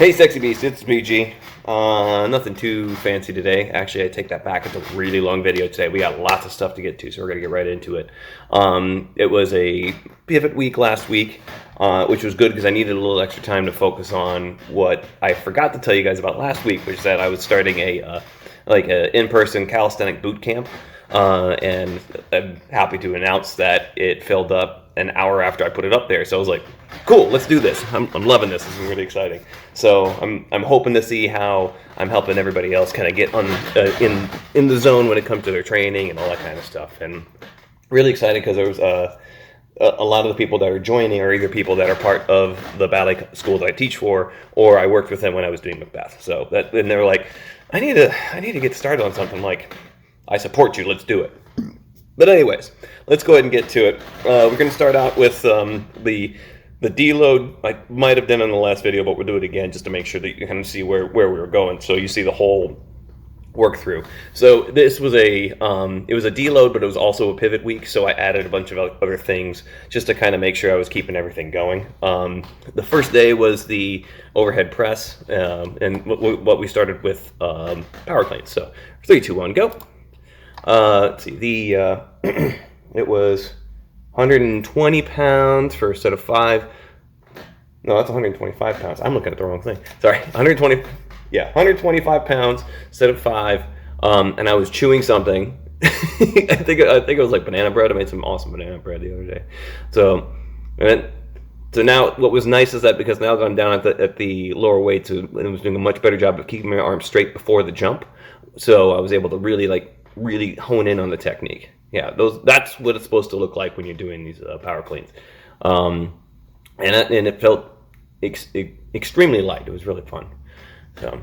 Hey, Sexy Beast, it's BG. Nothing too fancy today. Actually, I take that back. It's a really long video today. We got lots of stuff to get to, so we're going to get right into it. It was a pivot week last week, which was good because I needed a little extra time to focus on what I forgot to tell you guys about last week, which is that I was starting a in-person calisthenic boot camp, and I'm happy to announce that it filled up an hour after I put it up there. So I was like, cool, let's do this. I'm loving this. This is really exciting. So I'm hoping to see how I'm helping everybody else kind of get on in the zone when it comes to their training and all that kind of stuff. And really excited because there was a lot of the people that are joining are either people that are part of the ballet school that I teach for, or I worked with them when I was doing Macbeth. So that, and they were like, I need to get started on something. Like, I support you. Let's do it. But anyways, let's go ahead and get to it. We're going to start out with the deload. I might have done in the last video, but we'll do it again just to make sure that you kind of see where we were going, so you see the whole work through. So this was it was a deload, but it was also a pivot week, so I added a bunch of other things just to kind of make sure I was keeping everything going. The first day was the overhead press, and what we started with power cleans. So 3, 2, 1, go. Let's see, it was 120 pounds for a set of 5. No, that's 125 pounds. I'm looking at the wrong thing. Sorry, 125 pounds, set of 5. And I was chewing something. I think it was like banana bread. I made some awesome banana bread the other day. So now what was nice is that because now that I'm down at the lower weights, it was doing a much better job of keeping my arms straight before the jump. So I was able to really hone in on the technique. Yeah, that's what it's supposed to look like when you're doing these power cleans. And it felt extremely light. It was really fun. So,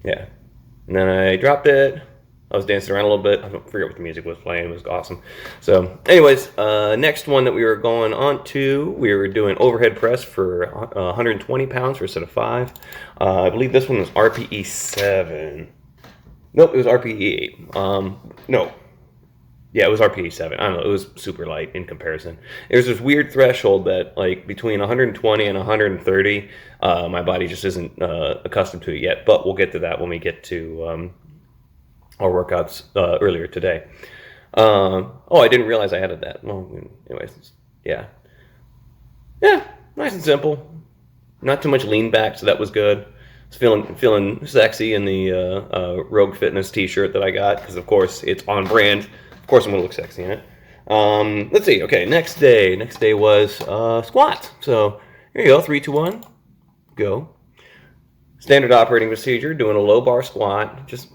yeah. And then I dropped it. I was dancing around a little bit. I don't forget what the music was playing. It was awesome. So, anyways, next one that we were going on to, we were doing overhead press for 120 pounds for a set of 5. I believe this one was RPE 7. Nope, it was RPE 8. No. Yeah, it was RPE 7. I don't know. It was super light in comparison. There's this weird threshold that, like, between 120 and 130, my body just isn't accustomed to it yet. But we'll get to that when we get to our workouts earlier today. I didn't realize I added that. Well, anyways, yeah. Yeah, nice and simple. Not too much lean back, so that was good. Feeling sexy in the Rogue Fitness t-shirt that I got, because of course it's on brand. Of course I'm gonna look sexy in it. Let's see. Okay, next day was squats. So here you go. 3, 2, 1, go. Standard operating procedure. Doing a low bar squat, just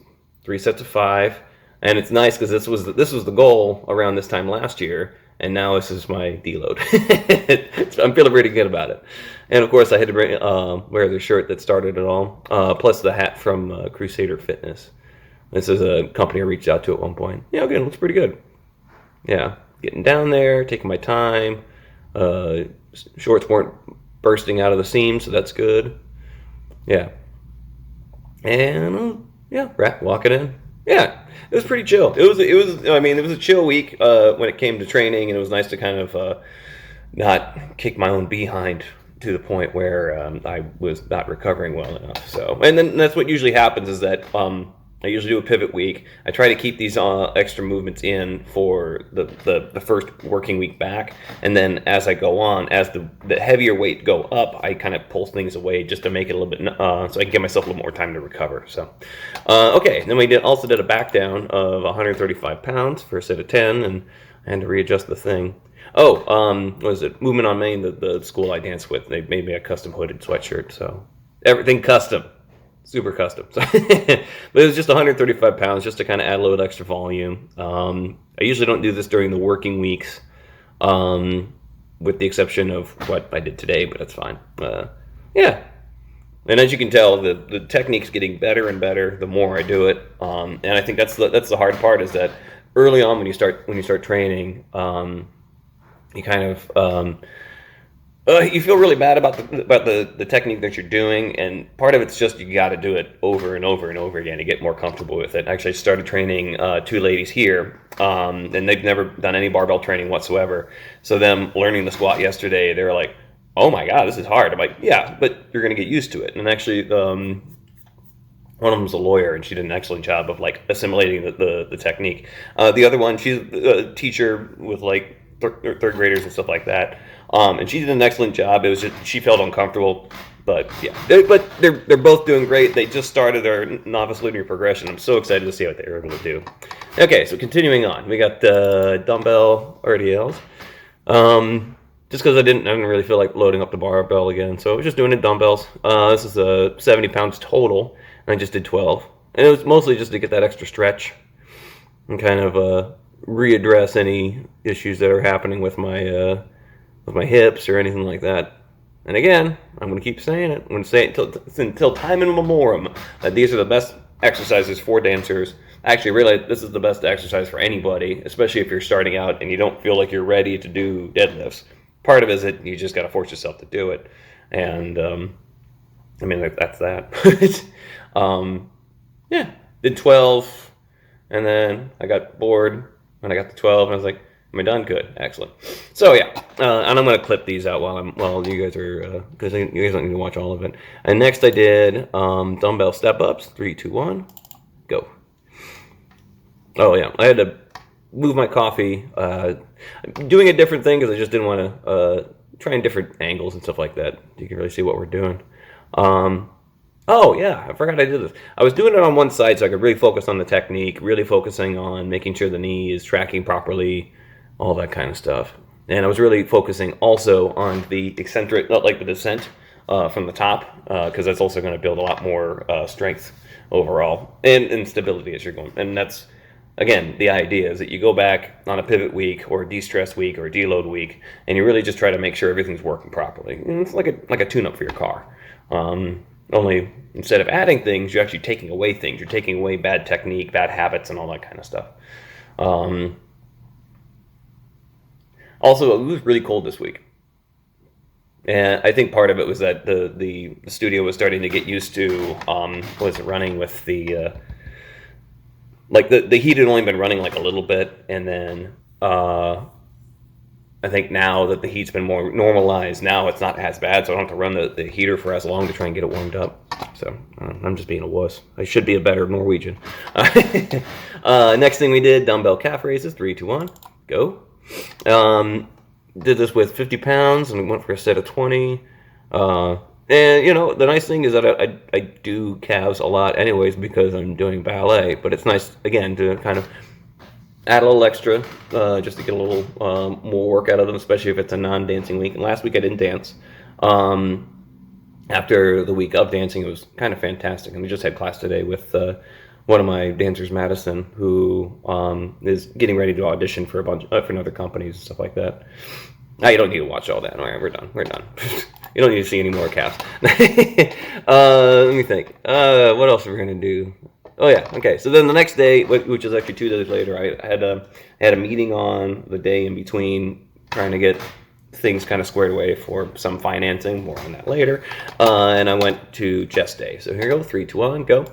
3 sets of 5. And it's nice because this was the goal around this time last year, and now this is my deload. I'm feeling pretty good about it. And of course, I had to wear the shirt that started it all, plus the hat from Crusader Fitness. This is a company I reached out to at one point. Yeah, okay, it looks pretty good. Yeah, getting down there, taking my time. Shorts weren't bursting out of the seam, so that's good. Yeah. And walk it in. Yeah, it was pretty chill. It was a chill week when it came to training, and it was nice to kind of not kick my own behind to the point where I was not recovering well enough. So, and then that's what usually happens is that I usually do a pivot week. I try to keep these extra movements in for the first working week back, and then as I go on, as the heavier weight go up, I kind of pull things away just to make it a little bit so I can give myself a little more time to recover. So, okay, then we also did a back down of 135 pounds for a set of 10, and I had to readjust the thing. Oh, what was it? Movement on Main, the school I dance with, they made me a custom hooded sweatshirt, so everything custom. Super custom. But it was just 135 pounds just to kind of add a little extra volume. I usually don't do this during the working weeks, with the exception of what I did today, but that's fine. Yeah. And as you can tell, the technique's getting better and better the more I do it. And I think that's the hard part, is that early on when you start training, you kind of you feel really bad about the technique that you're doing, and part of it's just you got to do it over and over and over again to get more comfortable with it. Actually, I started training 2 ladies here, and they've never done any barbell training whatsoever. So them learning the squat yesterday, they were like, oh my God, this is hard. I'm like, yeah, but you're going to get used to it. And actually, one of them was a lawyer, and she did an excellent job of like assimilating the technique. The other one, she's a teacher with like third graders and stuff like that, and she did an excellent job. It was just she felt uncomfortable, but yeah, they're both doing great. They just started their novice linear progression. I'm so excited to see what they're able to do. Okay, so continuing on, we got the dumbbell RDLs. Just because I didn't really feel like loading up the barbell again, so I was just doing the dumbbells. This is 70 pounds total, and I just did 12. And it was mostly just to get that extra stretch and kind of readdress any issues that are happening with my hips or anything like that. And again, I'm going to keep saying it. I'm going to say it until time in memoriam that these are the best exercises for dancers. I actually realize this is the best exercise for anybody, especially if you're starting out and you don't feel like you're ready to do deadlifts. Part of it is that you just got to force yourself to do it. And I mean, that's that. Yeah, did 12, and then I got bored, and I got to 12, and I was like, am I done? Good, excellent. So yeah, and I'm gonna clip these out while you guys are, because you guys don't need to watch all of it. And next I did dumbbell step ups, 3, 2, 1, go. Oh yeah, I had to move my coffee, doing a different thing because I just didn't want to try in different angles and stuff like that. You can really see what we're doing. Oh yeah, I forgot I did this. I was doing it on one side so I could really focus on the technique, really focusing on making sure the knee is tracking properly, all that kind of stuff. And I was really focusing also on the eccentric, not like the descent from the top, because that's also going to build a lot more strength overall and stability as you're going. And that's, again, the idea is that you go back on a pivot week or a de-stress week or a deload week, and you really just try to make sure everything's working properly. And it's like a tune-up for your car. Only instead of adding things, you're actually taking away things. You're taking away bad technique, bad habits, and all that kind of stuff. Also, it was really cold this week. And I think part of it was that the studio was starting to get used to running with the like the heat had only been running like a little bit, and then I think now that the heat's been more normalized, now it's not as bad, so I don't have to run the heater for as long to try and get it warmed up. So I'm just being a wuss. I should be a better Norwegian. Next thing we did, dumbbell calf raises, 3, 2, 1, go. Did this with 50 pounds and went for a set of 20. And you know, the nice thing is that I do calves a lot anyways because I'm doing ballet, but it's nice again to kind of add a little extra just to get a little more work out of them, especially if it's a non-dancing week. And last week I didn't dance. After the week of dancing, it was kind of fantastic. And we just had class today with one of my dancers, Madison, who is getting ready to audition for for other companies and stuff like that. Now you don't need to watch all that. All right, we're done. We're done. You don't need to see any more calves. Let me think. What else are we gonna do? Oh yeah, okay. So then the next day, which is actually 2 days later, I had a meeting on the day in between, trying to get things kind of squared away for some financing. More on that later. And I went to chest day. So here you go. 3, 2, 1, go.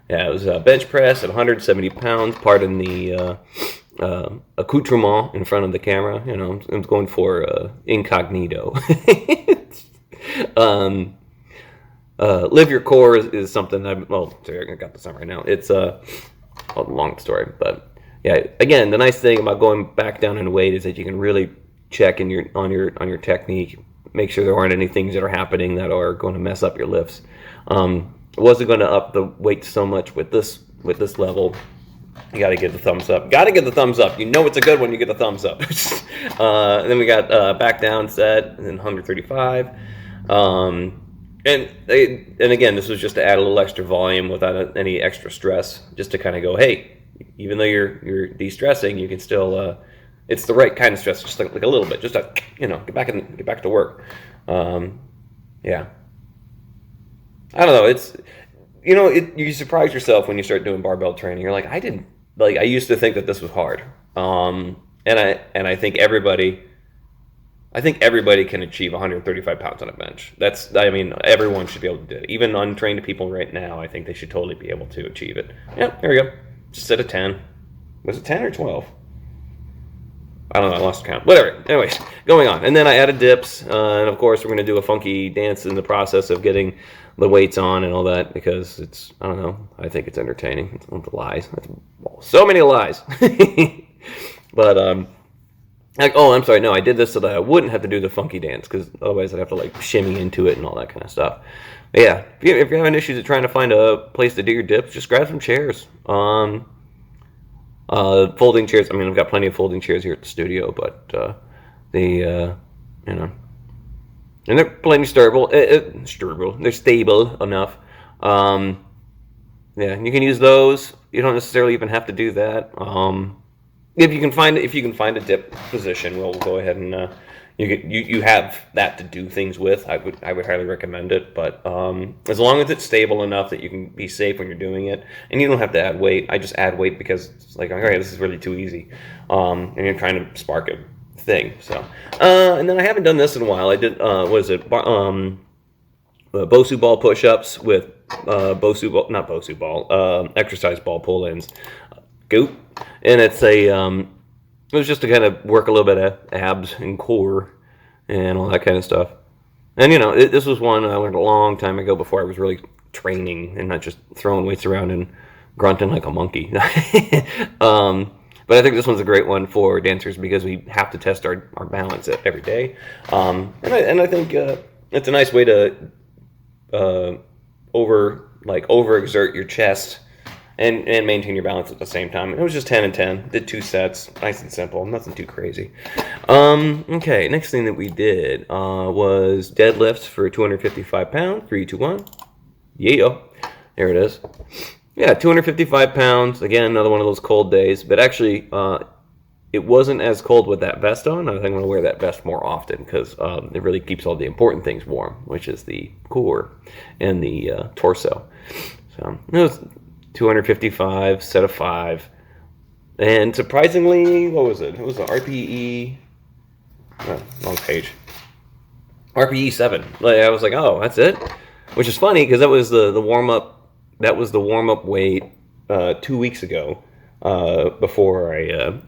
Yeah, it was a bench press at 170 pounds. Pardon the accoutrement in front of the camera. You know, I'm going for incognito. Live your core is something I got this on right now. It's a long story, but yeah. Again, the nice thing about going back down in weight is that you can really check on your technique, make sure there aren't any things that are happening that are going to mess up your lifts. I wasn't going to up the weight so much with this level. You got to get the thumbs up. Got to get the thumbs up. You know it's a good one. You get the thumbs up. Then we got back down set and then 135. And again, this was just to add a little extra volume without any extra stress, just to kind of go, hey, even though you're de-stressing, you can still. It's the right kind of stress, just like a little bit, just to get back to work. Yeah. I don't know. It's you surprise yourself when you start doing barbell training. You're like, I used to think that this was hard. And I think everybody can achieve 135 pounds on a bench. Everyone should be able to do it. Even untrained people right now, I think they should totally be able to achieve it. Yep, here we go. Just set of 10. Was it 10 or 12? I don't know, I lost count. Whatever. Anyways, going on. And then I added dips, and of course we're going to do a funky dance in the process of getting the weights on and all that, because it's, I don't know, I think it's entertaining. It's lies. So many lies. But, oh, I'm sorry, no, I did this so that I wouldn't have to do the funky dance, because otherwise I'd have to, like, shimmy into it and all that kind of stuff. But yeah, if you're having issues at trying to find a place to do your dips, just grab some chairs. Folding chairs. I mean, I've got plenty of folding chairs here at the studio, but you know, and they're plenty stable. They're stable enough. Yeah, you can use those. You don't necessarily even have to do that. If you can find a dip position, we'll go ahead and you have that to do things with. I would highly recommend it, but as long as it's stable enough that you can be safe when you're doing it, and you don't have to add weight. I just add weight because it's like, all right, this is really too easy, and you're trying to spark a thing. So, and then I haven't done this in a while. I did Bosu ball push-ups with exercise ball pull-ins. Goop, and it's it was just to kind of work a little bit of abs and core and all that kind of stuff. And, you know, this was one I learned a long time ago before I was really training and not just throwing weights around and grunting like a monkey. But I think this one's a great one for dancers because we have to test our balance every day. And I think it's a nice way to overexert your chest and maintain your balance at the same time. It was just 10 and 10. Did 2 sets. Nice and simple. Nothing too crazy. Okay, next thing that we did was deadlifts for 255 pounds. 3, 2, 1. Yeah. There it is. Yeah, 255 pounds. Again, another one of those cold days. But actually, it wasn't as cold with that vest on. I think I'm going to wear that vest more often because it really keeps all the important things warm, which is the core and the torso. So it was 255, set of 5. And surprisingly, what was it? It was an RPE, wrong page. RPE 7. Like, I was like, oh, that's it? Which is funny because that was the warm-up. That was the warm-up weight 2 weeks ago before I... and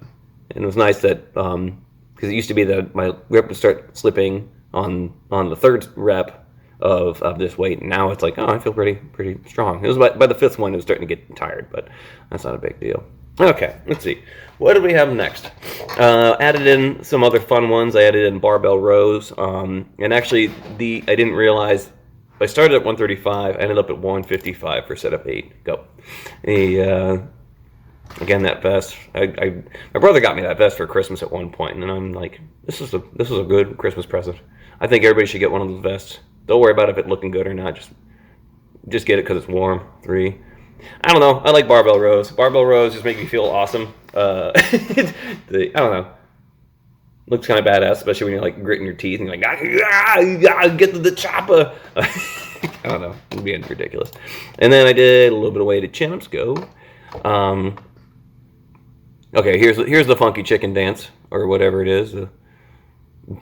it was nice that, because it used to be that my rep would start slipping on the 3rd rep of this weight, and now it's like, oh, I feel pretty strong. It was by the 5th one, it was starting to get tired, but that's not a big deal. Okay, let's see. What do we have next? Added in some other fun ones. I added in barbell rows, and actually, I didn't realize, I started at 135, I ended up at 155 for setup 8. Go. Again, that vest, my brother got me that vest for Christmas at one point, and I'm like, this is a good Christmas present. I think everybody should get one of those vests. Don't worry about if it's looking good or not. Just get it because it's warm. 3. I don't know. I like barbell rows. Barbell rows just make me feel awesome. I don't know. Looks kind of badass, especially when you're like gritting your teeth and you're like, get to the chopper. I don't know. It's being ridiculous. And then I did a little bit of weighted chin-ups. Go. Okay, here's the funky chicken dance or whatever it is.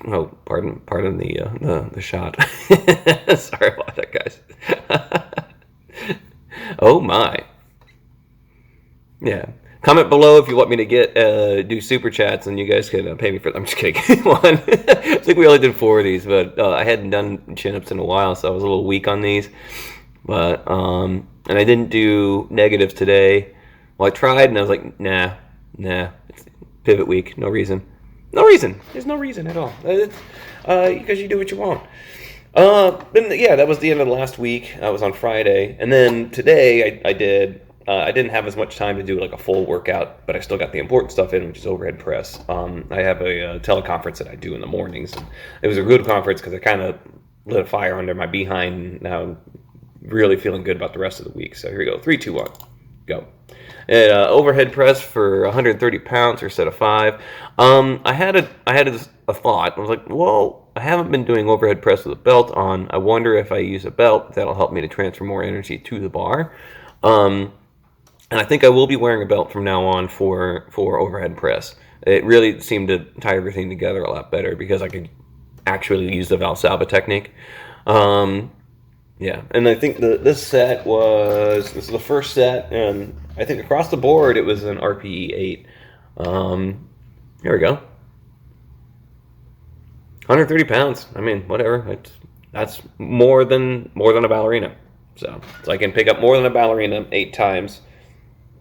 Oh, pardon the shot. Sorry about that, guys. Oh my. Yeah. Comment below if you want me to do super chats, and you guys can pay me for them. I'm just kidding. One. I think we only did 4 of these, but I hadn't done chin-ups in a while, so I was a little weak on these. But and I didn't do negatives today. Well, I tried, and I was like, nah. It's pivot week. No reason. There's no reason at all. Because you do what you want. Yeah, that was the end of the last week. That was on Friday. And then today I didn't have as much time to do like a full workout, but I still got the important stuff in, which is overhead press. I have a teleconference that I do in the mornings. And it was a good conference because I kind of lit a fire under my behind. Now I'm really feeling good about the rest of the week. So here we go. 3, 2, 1. Go. Overhead press for 130 pounds or set of 5. I had a thought. I was like, well, I haven't been doing overhead press with a belt on. I wonder if I use a belt, that'll help me to transfer more energy to the bar. And I think I will be wearing a belt from now on for overhead press. It really seemed to tie everything together a lot better because I could actually use the Valsalva technique. Yeah, and I think this is the first set, and I think across the board it was an RPE 8. Here we go. 130 pounds. I mean, whatever. That's more than a ballerina. So I can pick up more than a ballerina 8 times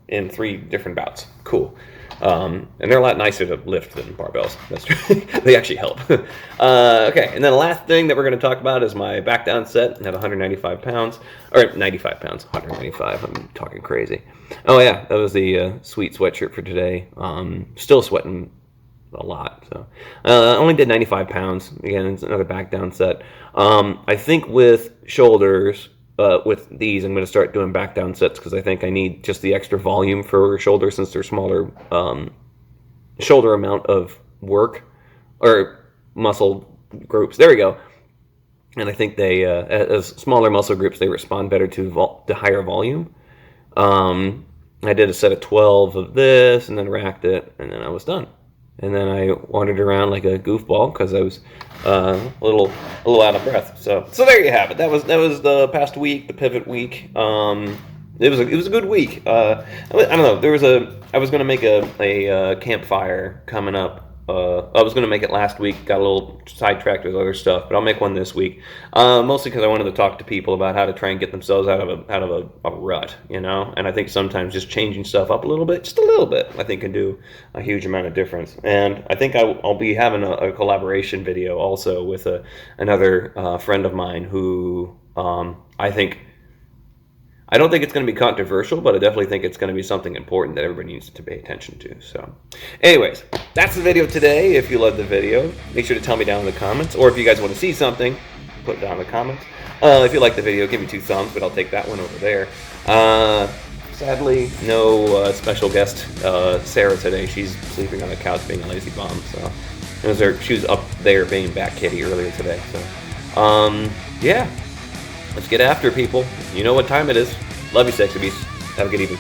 in 3 different bouts. Cool. And they're a lot nicer to lift than barbells. That's true. They actually help. Okay, and then the last thing that we're going to talk about is my back down set at 195 pounds. Or 95 pounds, 195. I'm talking crazy. Oh, yeah, that was the sweet sweatshirt for today. Still sweating a lot. So only did 95 pounds. Again, it's another back down set. I think with shoulders, with these, I'm going to start doing back down sets because I think I need just the extra volume for shoulders since they're smaller shoulder amount of work or muscle groups. There we go. And I think they, as smaller muscle groups, they respond better to higher volume. I did a set of 12 of this and then racked it, and then I was done. And then I wandered around like a goofball because I was a little out of breath. So there you have it. That was the past week, the pivot week. It was a good week. I don't know. I was gonna make a campfire coming up. I was gonna make it last week. Got a little sidetracked with other stuff, but I'll make one this week. Mostly because I wanted to talk to people about how to try and get themselves out of a rut, you know. And I think sometimes just changing stuff up a little bit, just a little bit, I think can do a huge amount of difference. And I think I'll be having a collaboration video also with another friend of mine who I don't think it's going to be controversial, but I definitely think it's going to be something important that everybody needs to pay attention to. So, anyways, that's the video today. If you loved the video, make sure to tell me down in the comments. Or if you guys want to see something, put it down in the comments. If you like the video, give me 2 thumbs, but I'll take that one over there. Sadly, no special guest Sarah today. She's sleeping on the couch being a lazy bum. So, she was up there being Bat Kitty earlier today. So, yeah. Let's get after it, people. You know what time it is. Love you, sexy beasts. Have a good evening.